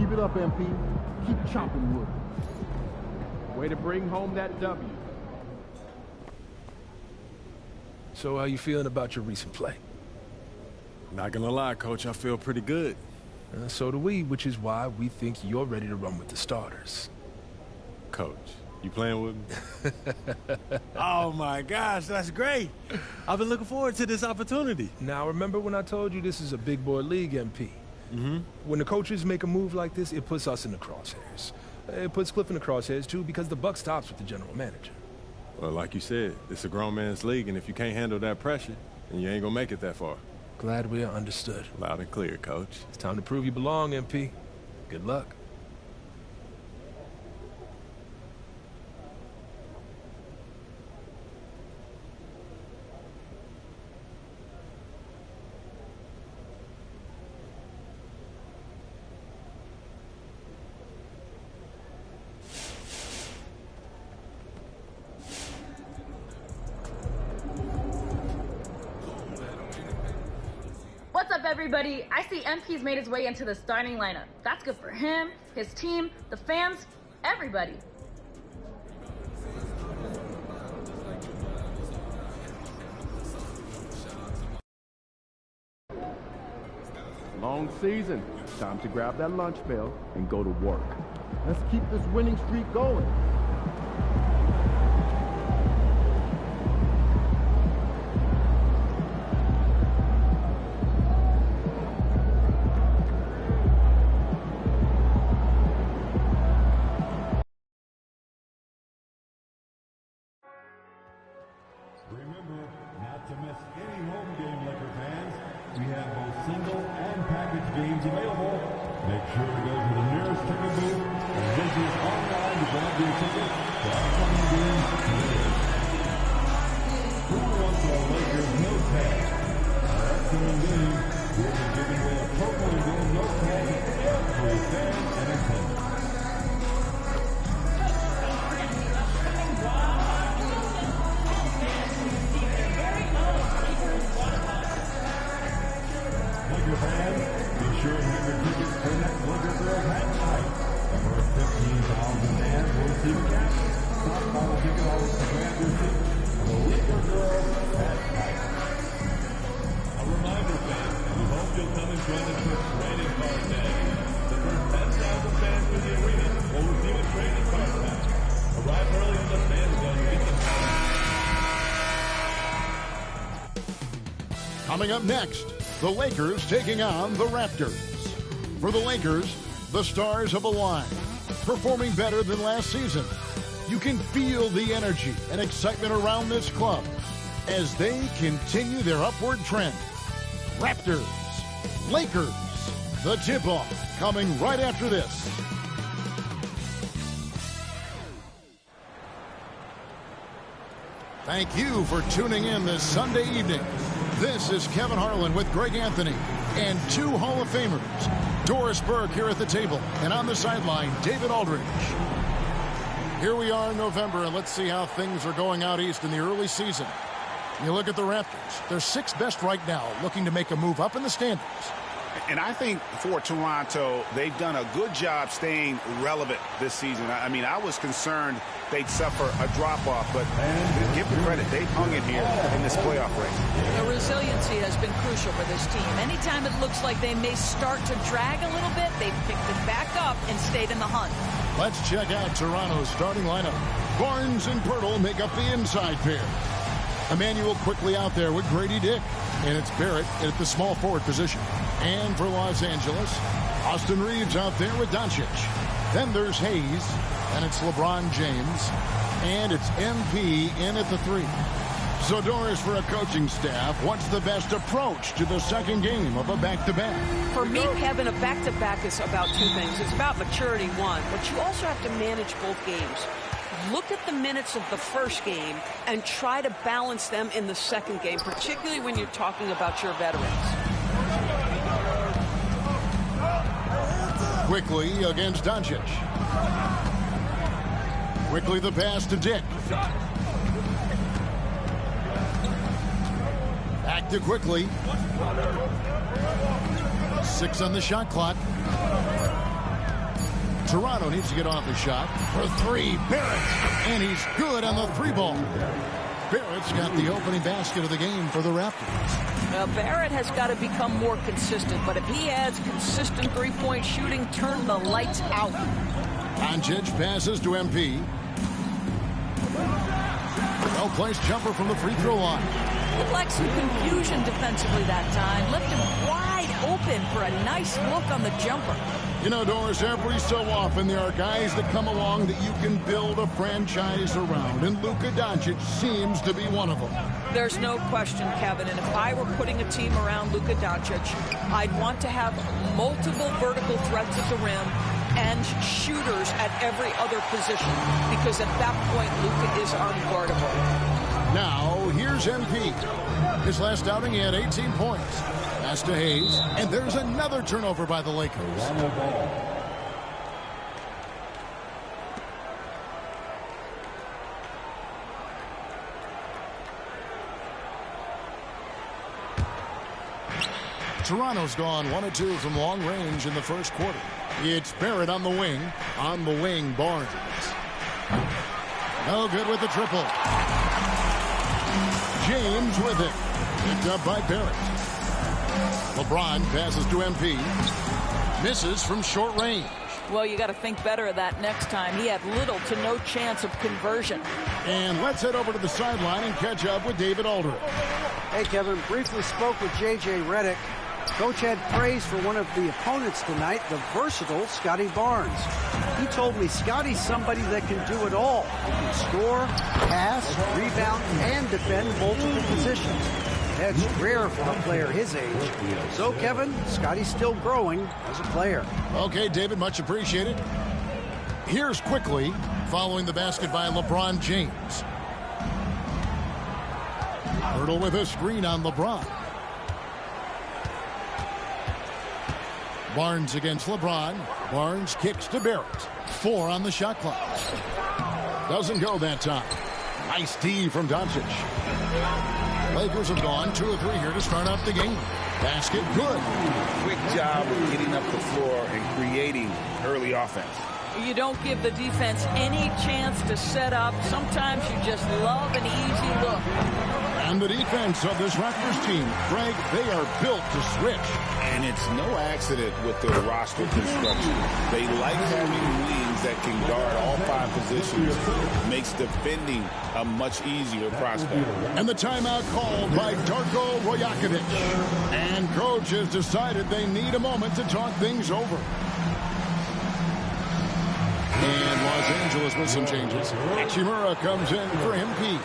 Keep it up, MP. Keep chopping wood. Way to bring home that W. So how you feeling about your recent play? Not gonna lie, Coach, I feel pretty good. So do we, which is why we think you're ready to run with the starters. Coach, you playing with me? Oh my gosh, that's great. I've been looking forward to this opportunity. Now, remember when I told you this is a big boy league, MP? Mm-hmm. When the coaches make a move like this, it puts us in the crosshairs. It puts Cliff in the crosshairs, too, because the buck stops with the general manager. Well, like you said, it's a grown man's league, and if you can't handle that pressure, then you ain't gonna make it that far. Glad we are understood. Loud and clear, Coach. It's time to prove you belong, MP. Good luck. What's up, everybody? I see MP's made his way into the starting lineup. That's good for him, his team, the fans, everybody. Long season. Time to grab that lunch bell and go to work. Let's keep this winning streak going. Remember not to miss any home game, Laker fans. We have both single and package games available. Make sure to go to the nearest ticket booth and visit us online to grab your ticket to upcoming games today. Who wants a Lakers note tag? Our upcoming game will be giving away a purple and gold note tag to every fan in attendance. Laker fans, be sure to have your tickets for next Laker Girls Hat Night. The first 15,000 fans will receive a cap. Stop by the ticket office to grab your seat for the Laker Girls Hat Night. A reminder, fans, we hope you'll come and join us for trading card day. The first 10,000 fans in the arena will receive a trading card pack. Arrive early on the fan zone to get the Coming up next, the Lakers taking on the Raptors. For the Lakers, the stars have aligned, performing better than last season. You can feel the energy and excitement around this club as they continue their upward trend. Raptors, Lakers, the tip-off coming right after this. Thank you for tuning in this Sunday evening. This is Kevin Harlan with Greg Anthony and two Hall of Famers, Doris Burke here at the table, and on the sideline, David Aldridge. Here we are in November, and let's see how things are going out east in the early season. You look at the Raptors. They're sixth best right now, looking to make a move up in the standings. And I think for Toronto, they've done a good job staying relevant this season. I mean, I was concerned they'd suffer a drop-off, but give them credit. They've hung in here in this playoff race. The resiliency has been crucial for this team. Anytime it looks like they may start to drag a little bit, they've picked it back up and stayed in the hunt. Let's check out Toronto's starting lineup. Barnes and Pirtle make up the inside pair. Emmanuel quickly out there with Grady Dick. And it's Barrett at the small forward position. And for Los Angeles, Austin Reeves out there with Doncic. Then there's Hayes, and it's LeBron James, and it's MP in at the 3. So Doris, for a coaching staff, what's the best approach to the second game of a back-to-back? For me, Kevin, a back-to-back is about two things. It's about maturity, one, but you also have to manage both games. Look at the minutes of the first game and try to balance them in the second game, particularly when you're talking about your veterans. Quickly against Doncic. Quickly the pass to Dick. Back to Quickly. 6 on the shot clock. Toronto needs to get off a shot. For three, Barrett. And he's good on the three ball. Barrett's got the opening basket of the game for the Raptors. Well, Barrett has got to become more consistent, but if he adds consistent three-point shooting, turn the lights out. Doncic passes to MP. Well-placed jumper from the free throw line. Looked like some confusion defensively that time. Left him wide open for a nice look on the jumper. You know, Doris, every so often there are guys that come along that you can build a franchise around, and Luka Doncic seems to be one of them. There's no question, Kevin, and if I were putting a team around Luka Doncic, I'd want to have multiple vertical threats at the rim and shooters at every other position, because at that point, Luka is unguardable. Now, here's MP. His last outing, he had 18 points. Pass to Hayes, and there's another turnover by the Lakers. Toronto's gone 1 of 2 from long range in the first quarter. It's Barrett on the wing. On the wing, Barnes. No good with the triple. James with it. Picked up by Barrett. LeBron passes to MP. Misses from short range. Well, you got to think better of that next time. He had little to no chance of conversion. And let's head over to the sideline and catch up with David Aldridge. Hey, Kevin. Briefly spoke with J.J. Redick. Coach had praise for one of the opponents tonight, the versatile Scotty Barnes. He told me Scotty's somebody that can do it all. He can score, pass, rebound, and defend multiple positions. That's rare for a player his age. So, Kevin, Scotty's still growing as a player. Okay, David, much appreciated. Here's quickly, following the basket by LeBron James. Hurdle with a screen on LeBron. Barnes against LeBron. Barnes kicks to Barrett. 4 on the shot clock. Doesn't go that time. Nice D from Doncic. Lakers have gone 2 of 3 here to start off the game. Basket good. Quick job of getting up the floor and creating early offense. You don't give the defense any chance to set up. Sometimes you just love an easy look. And the defense of this Raptors team, Greg, they are built to switch. And it's no accident with their roster construction. They like having wings that can guard all 5 positions. Makes defending a much easier prospect. And the timeout called by Darko Rajakovic. And coach has decided they need a moment to talk things over. And Los Angeles with some changes. Hachimura comes in for MP.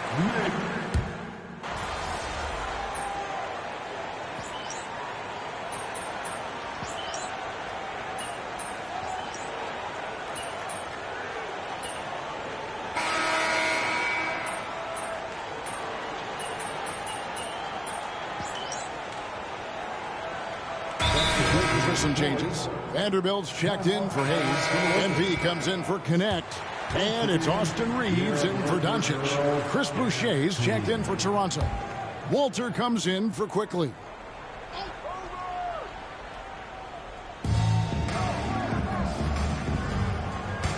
Some changes. Vanderbilt's checked in for Hayes. MP comes in for Connect. And it's Austin Reeves in for Doncic. Chris Boucher's checked in for Toronto. Walter comes in for Quickly.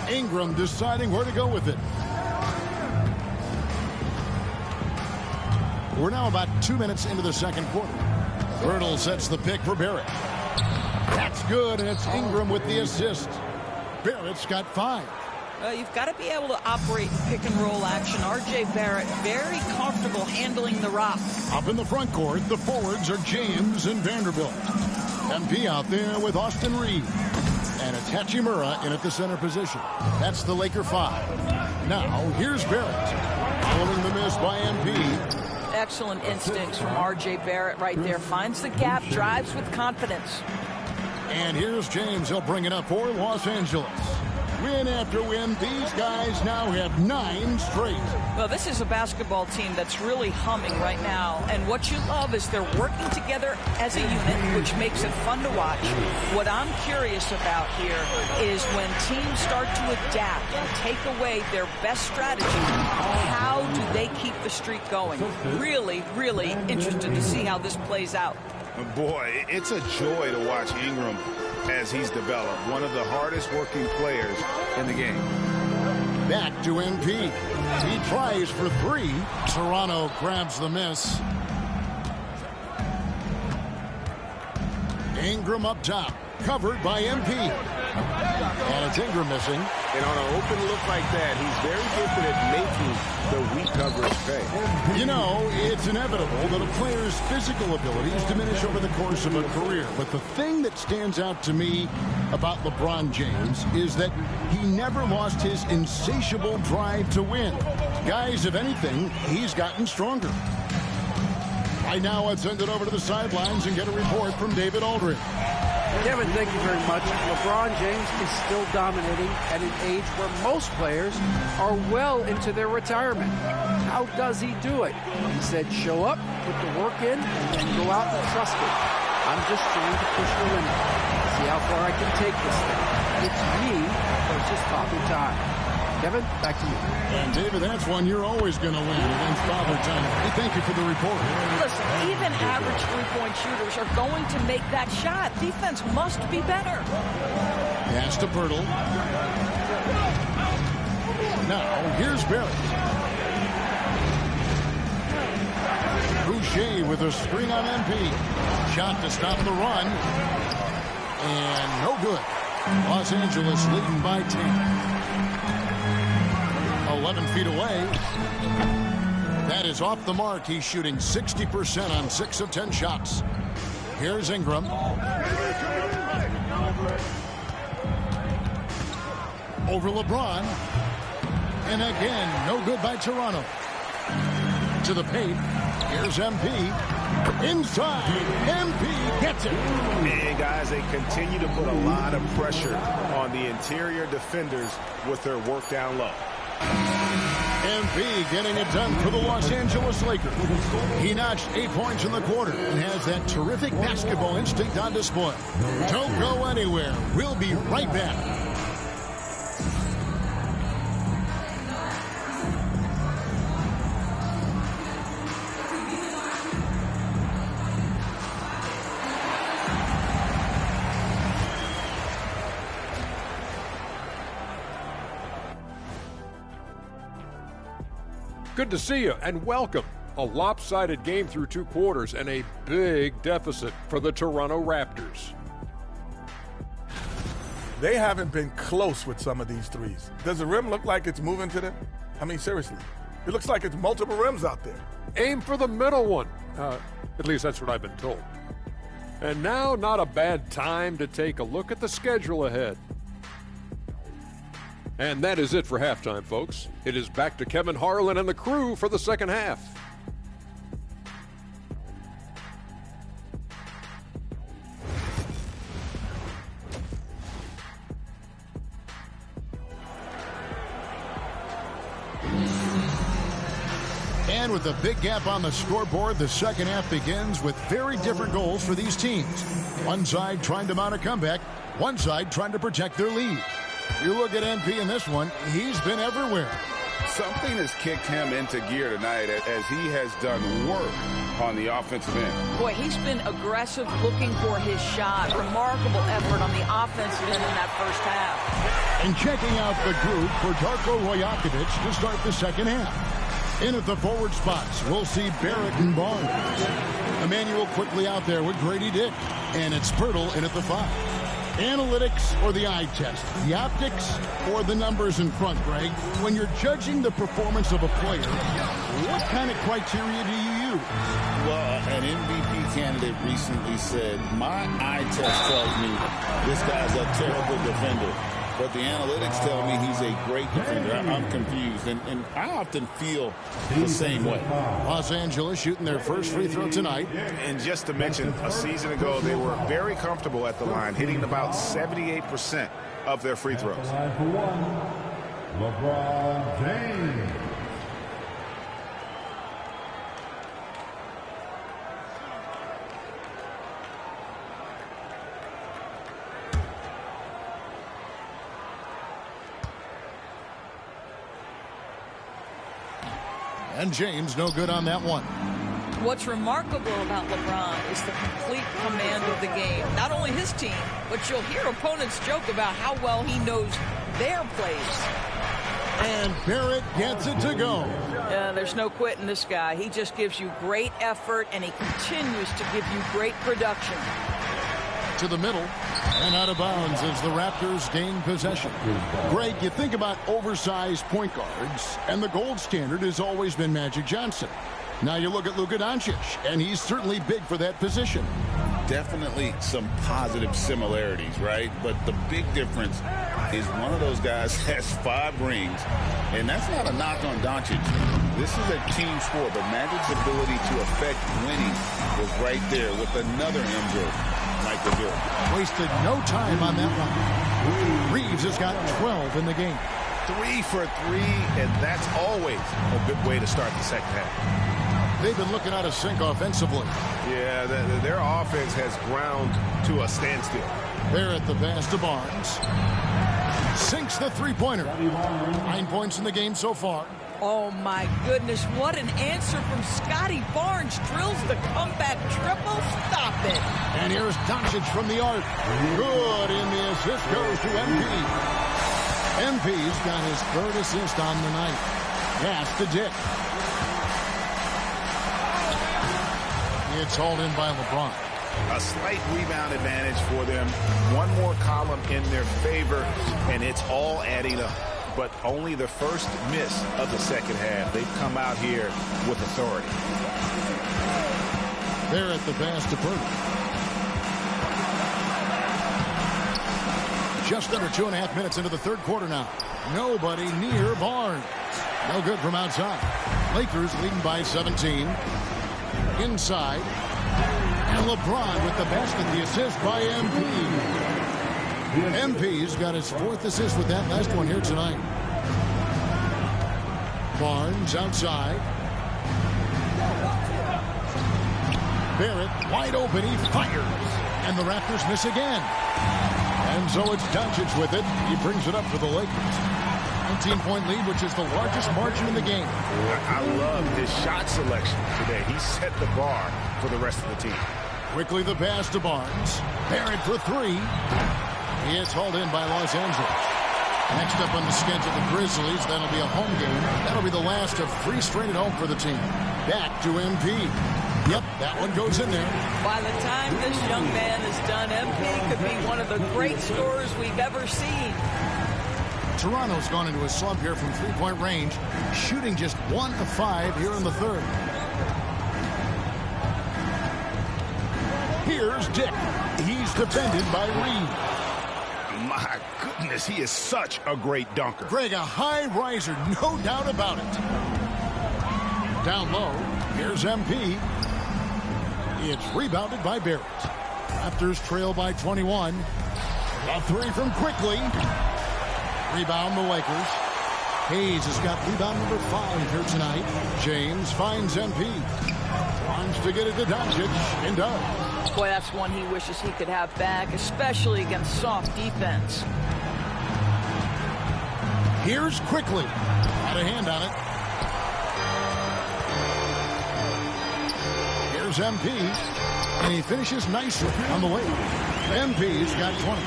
Ingram deciding where to go with it. We're now about 2 minutes into the second quarter. Hurdle sets the pick for Barrett. That's good, and it's Ingram with the assist. Barrett's got 5. You've got to be able to operate in pick-and-roll action. R.J. Barrett very comfortable handling the rock. Up in the front court, the forwards are James and Vanderbilt. MP out there with Austin Reeves. And it's Hachimura in at the center position. That's the Laker 5. Now, here's Barrett. Following the miss by MP. Excellent instincts from R.J. Barrett right there. Finds the gap, drives with confidence. And here's James. He'll bring it up for Los Angeles. Win after win, these guys now have 9 straight. Well, this is a basketball team that's really humming right now. And what you love is they're working together as a unit, which makes it fun to watch. What I'm curious about here is when teams start to adapt and take away their best strategy, how do they keep the streak going? Really, really interested to see how this plays out. Boy, it's a joy to watch Ingram as he's developed. One of the hardest working players in the game. Back to MP. He tries for three. Toronto grabs the miss. Ingram up top, covered by MP. And it's Ingram missing. And on an open look like that, he's very gifted at making the weak coverage pay. You know, it's inevitable that a player's physical abilities diminish over the course of a career. But the thing that stands out to me about LeBron James is that he never lost his insatiable drive to win. Guys, if anything, he's gotten stronger. Right now, let's send it over to the sidelines and get a report from David Aldridge. Kevin, thank you very much. LeBron James is still dominating at an age where most players are well into their retirement. How does he do it? He said, show up, put the work in, and then go out and trust it. I'm just trying to push the limit, see how far I can take this thing. It's me versus Father Time. Kevin, back to you. And David, that's one you're always going to win against Father Time. Hey, thank you for the report. Listen, even average three-point shooters are going to make that shot. Defense must be better. Pass to Pirtle. Now, here's Barrett. Boucher with a screen on MP. Shot to stop the run. And no good. Los Angeles leading by 10. 11 feet away. That is off the mark. He's shooting 60% on 6 of 10 shots. Here's Ingram. Over LeBron. And again, no good by Toronto. To the paint. Here's MP. Inside. MP gets it. And guys, they continue to put a lot of pressure on the interior defenders with their work down low. MP getting it done for the Los Angeles Lakers. He notched 8 points in the quarter and has that terrific basketball instinct on display. Don't go anywhere. We'll be right back. Good to see you and welcome. A lopsided game through 2 quarters and a big deficit for the Toronto Raptors. They haven't been close with some of these threes. Does the rim look like it's moving to them? I mean, seriously. It looks like it's multiple rims out there. Aim for the middle one. At least that's what I've been told. And now, not a bad time to take a look at the schedule ahead. And that is it for halftime, folks. It is back to Kevin Harlan and the crew for the second half. And with a big gap on the scoreboard, the second half begins with very different goals for these teams. One side trying to mount a comeback, one side trying to protect their lead. You look at MP in this one, he's been everywhere. Something has kicked him into gear tonight as he has done work on the offensive end. Boy, he's been aggressive, looking for his shot. Remarkable effort on the offensive end in that first half. And checking out the group for Darko Rajakovic to start the second half. In at the forward spots, we'll see Barrett and Barnes. Emmanuel quickly out there with Grady Dick. And it's Pirtle in at the 5. Analytics or the eye test? The optics or the numbers in front, Greg? When you're judging the performance of a player, what kind of criteria do you use? Well, an MVP candidate recently said, my eye test tells me this guy's a terrible defender. But the analytics tell me he's a great defender. I'm confused, and I often feel the same way. Los Angeles shooting their first free throw tonight. And just to mention, a season ago, they were very comfortable at the line, hitting about 78% of their free throws. Line for one, LeBron James. And James no good on that one. What's remarkable about LeBron is the complete command of the game. Not only his team, but you'll hear opponents joke about how well he knows their plays. And Barrett gets it to go. There's no quitting this guy. He just gives you great effort, and he continues to give you great production. To the middle and out of bounds as the Raptors gain possession. Greg, you think about oversized point guards, and the gold standard has always been Magic Johnson. Now you look at Luka Doncic, and he's certainly big for that position. Definitely some positive similarities, right? But the big difference is one of those guys has 5 rings, and that's not a knock on Doncic. This is a team sport, but Magic's ability to affect winning was right there with another MJ, Michael Jordan. Wasted no time on that one. Reeves has got 12 in the game. 3 for 3, and that's always a good way to start the second half. They've been looking out of sync offensively. Yeah, their offense has ground to a standstill. Barrett the pass to Barnes. Sinks the three-pointer. 9 points in the game so far. Oh, my goodness. What an answer from Scotty Barnes. Drills the comeback triple. Stop it. And here's Doncic from the arc. Good, and the assist goes to MP. MP's got his 3rd assist on the night. Pass to Dick. It's hauled in by LeBron. A slight rebound advantage for them. One more column in their favor, and it's all adding up. But only the first miss of the second half. They've come out here with authority. They're at the pass to Purdy. Just under 2.5 minutes into the third quarter now. Nobody near Barnes. No good from outside. Lakers leading by 17. Inside. And LeBron with the basket, the assist by MP. MP's got his 4th assist with that last one here tonight. Barnes outside. Barrett wide open, he fires. And the Raptors miss again. And so it's Doncic with it. He brings it up for the Lakers. 19-point lead, which is the largest margin in the game. I love his shot selection today. He set the bar for the rest of the team. Quickly the pass to Barnes. Barrett for 3. It's hauled in by Los Angeles. Next up on the schedule, the Grizzlies. That'll be a home game. That'll be the last of 3 straight at home for the team. Back to MP. Yep, that one goes in there. By the time this young man is done, MP could be one of the great scorers we've ever seen. Toronto's gone into a slump here from 3-point range, shooting just 1 of 5 here in the third. Here's Dick. He's defended by Reed. My goodness, he is such a great dunker. Greg, a high riser, no doubt about it. Down low, here's MP. It's rebounded by Barrett. Raptors trail by 21. A 3 from Quickly. Rebound the Lakers. Hayes has got rebound number 5 here tonight. James finds MP. Wants to get it to Doncic and does. Boy, that's one he wishes he could have back, especially against soft defense. Here's Quickly. Got a hand on it. Here's MP. And he finishes nicely on the way. MP's got 20.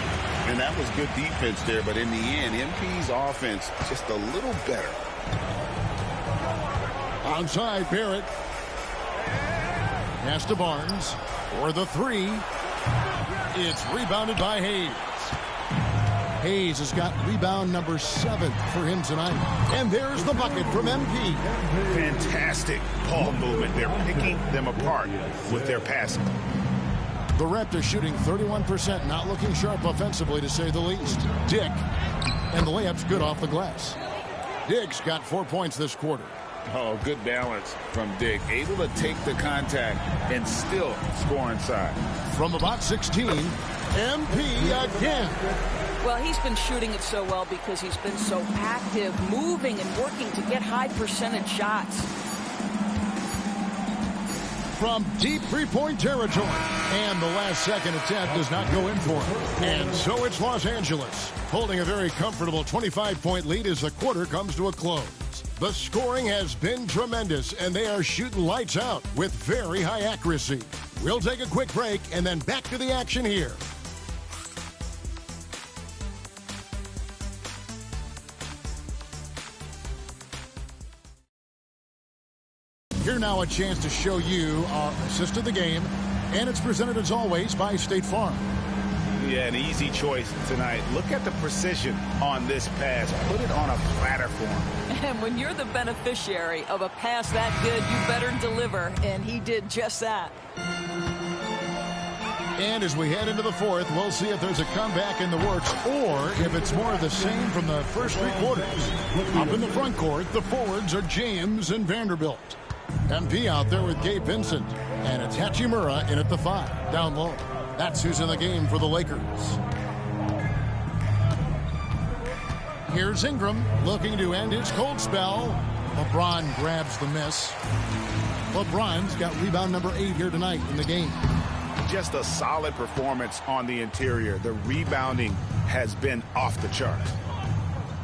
And that was good defense there, but in the end, MP's offense just a little better. Outside, Barrett. Pass to Barnes for the 3. It's rebounded by Hayes. Hayes has got rebound number 7 for him tonight. And there's the bucket from MP. Fantastic ball movement. They're picking them apart with their passing. The Raptors shooting 31%, not looking sharp offensively, to say the least. Dick, and the layup's good off the glass. Dick's got 4 points this quarter. Oh, good balance from Dick. Able to take the contact and still score inside. From about 16, MP again. Well, he's been shooting it so well because he's been so active, moving and working to get high percentage shots. From deep 3-point territory. And the last second attempt does not go in for him. And so it's Los Angeles, holding a very comfortable 25-point lead as the quarter comes to a close. The scoring has been tremendous, and they are shooting lights out with very high accuracy. We'll take a quick break and then back to the action here. Here now a chance to show you our assist of the game, and it's presented as always by State Farm. Yeah, an easy choice tonight. Look at the precision on this pass. Put it on a platter form. And when you're the beneficiary of a pass that good, you better deliver, and he did just that. And as we head into the fourth, we'll see if there's a comeback in the works or if it's more of the same from the first three quarters. Up in the front court, the forwards are James and Vanderbilt. MP out there with Gabe Vincent, and it's Hachimura in at the 5, down low. That's who's in the game for the Lakers. Here's Ingram looking to end his cold spell. LeBron grabs the miss. LeBron's got rebound number 8 here tonight in the game. Just a solid performance on the interior. The rebounding has been off the charts.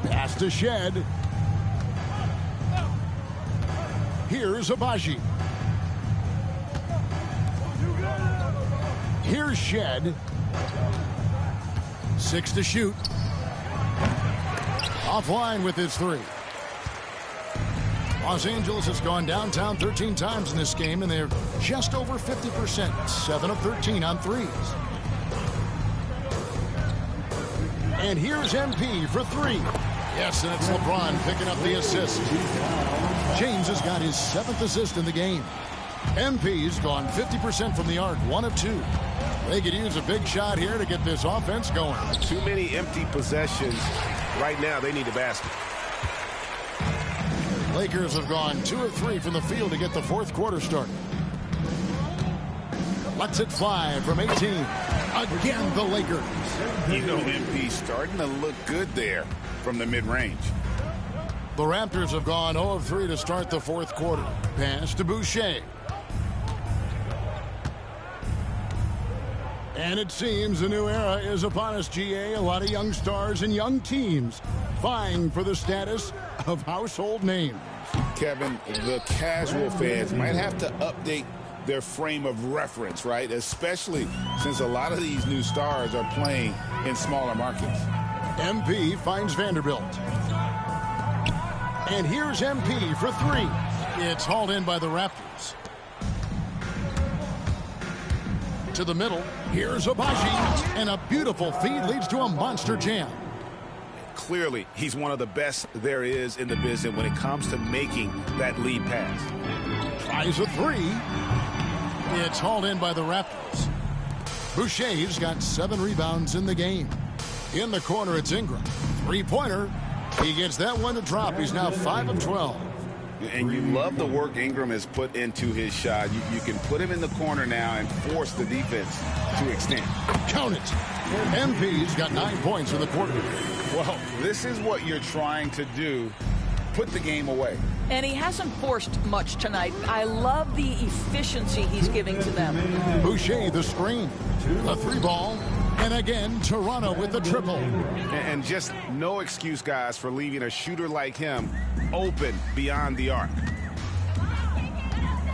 Pass to Shed. Here's Abaji. Here's Shed. 6 to shoot. Offline with his 3. Los Angeles has gone downtown 13 times in this game, and they're just over 50%. 7 of 13 on threes. And here's MP for 3. Yes, and it's LeBron picking up the assist. James has got his 7th assist in the game. MP's gone 50% from the arc, 1 of 2. They could use a big shot here to get this offense going. Too many empty possessions. Right now, they need a basket. Lakers have gone 2 of 3 from the field to get the fourth quarter started. Let's it fly from 18. Again, the Lakers. You know, MP starting to look good there from the mid-range. The Raptors have gone 0 of 3 to start the fourth quarter. Pass to Boucher. And it seems a new era is upon us, GA. A lot of young stars and young teams vying for the status of household names. Kevin, the casual fans might have to update their frame of reference, right? Especially since a lot of these new stars are playing in smaller markets. MP finds Vanderbilt. And here's MP for 3. It's hauled in by the Raptors. To the middle, here's Abaji, and a beautiful feed leads to a monster jam. Clearly, he's one of the best there is in the business when it comes to making that lead pass. Tries a 3. It's hauled in by the Raptors. Boucher's got 7 rebounds in the game. In the corner, it's Ingram. 3-pointer. He gets that one to drop. He's now 5 of 12. And you love the work Ingram has put into his shot. You can put him in the corner now and force the defense to extend. Count it. MP's got 9 points in the quarter. Well, this is what you're trying to do. Put the game away. And he hasn't forced much tonight. I love the efficiency he's giving to them. Boucher the screen. A 3-ball. And again, Toronto with the triple. And just no excuse, guys, for leaving a shooter like him open beyond the arc.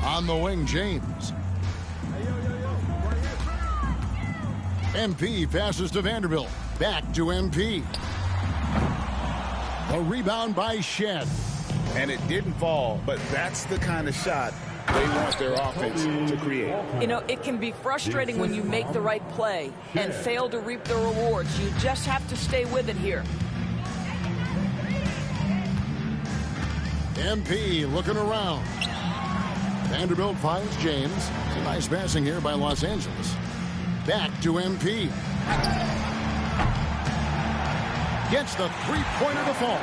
On the wing, James. MP passes to Vanderbilt. Back to MP. A rebound by Shed. And it didn't fall, but that's the kind of shot they want their offense to create. You know, it can be frustrating when you make the right play and fail to reap the rewards. You just have to stay with it here. MP looking around. Vanderbilt finds James. It's a nice passing here by Los Angeles. Back to MP. Gets the 3-pointer to fall.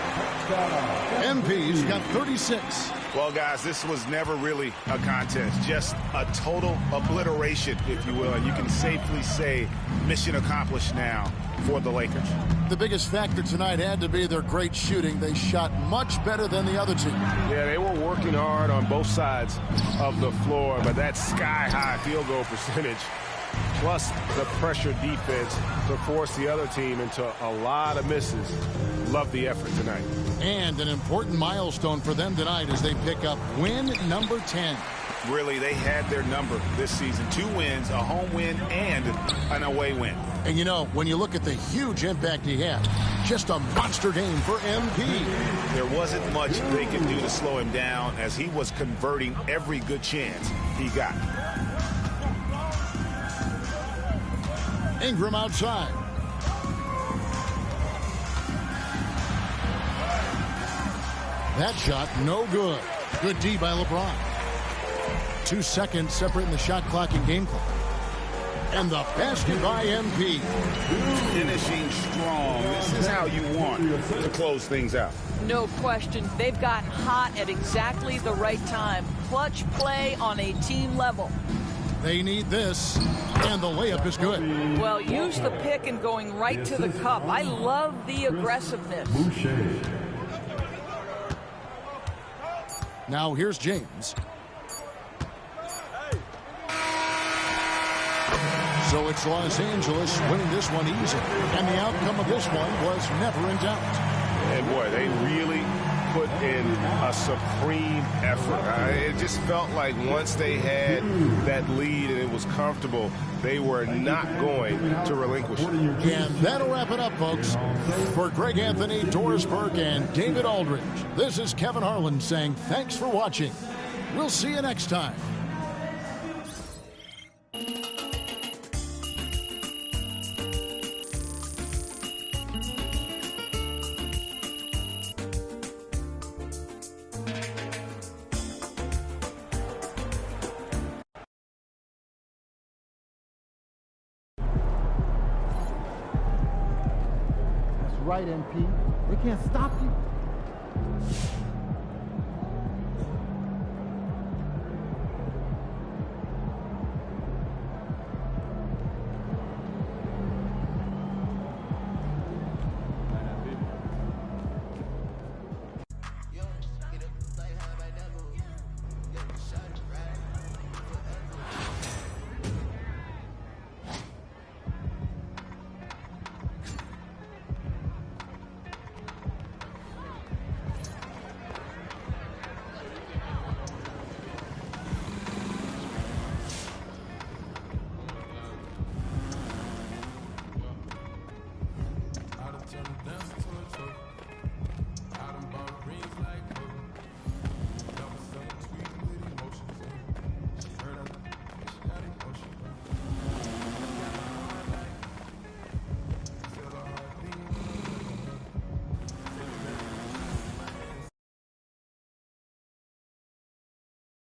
MP's got 36. Well, guys, this was never really a contest. Just a total obliteration, if you will. And you can safely say mission accomplished now for the Lakers. The biggest factor tonight had to be their great shooting. They shot much better than the other team. Yeah, they were working hard on both sides of the floor, but that sky-high field goal percentage plus the pressure defense to force the other team into a lot of misses Love the effort tonight. And an important milestone for them tonight as they pick up win number 10. Really, they had their number this season. 2 wins, a home win, and an away win. And you know, when you look at the huge impact he had, just a monster game for MP. There wasn't much they could do to slow him down as he was converting every good chance he got. Ingram outside. That shot, no good. Good D by LeBron. 2 seconds separating the shot clock and game clock. And the basket by MP. Finishing strong. This is how you want to close things out. No question. They've gotten hot at exactly the right time. Clutch play on a team level. They need this, and the layup is good. Well, use the pick and going right to the cup. I love the aggressiveness. Now here's James. So it's Los Angeles winning this one easy. And the outcome of this one was never in doubt. And boy, they really put in a supreme effort. It just felt like once they had that lead and it was comfortable, they were not going to relinquish it. And that'll wrap it up, folks. For Greg Anthony, Doris Burke, and David Aldridge, this is Kevin Harlan saying thanks for watching. We'll see you next time. Right, MP. They can't stop you.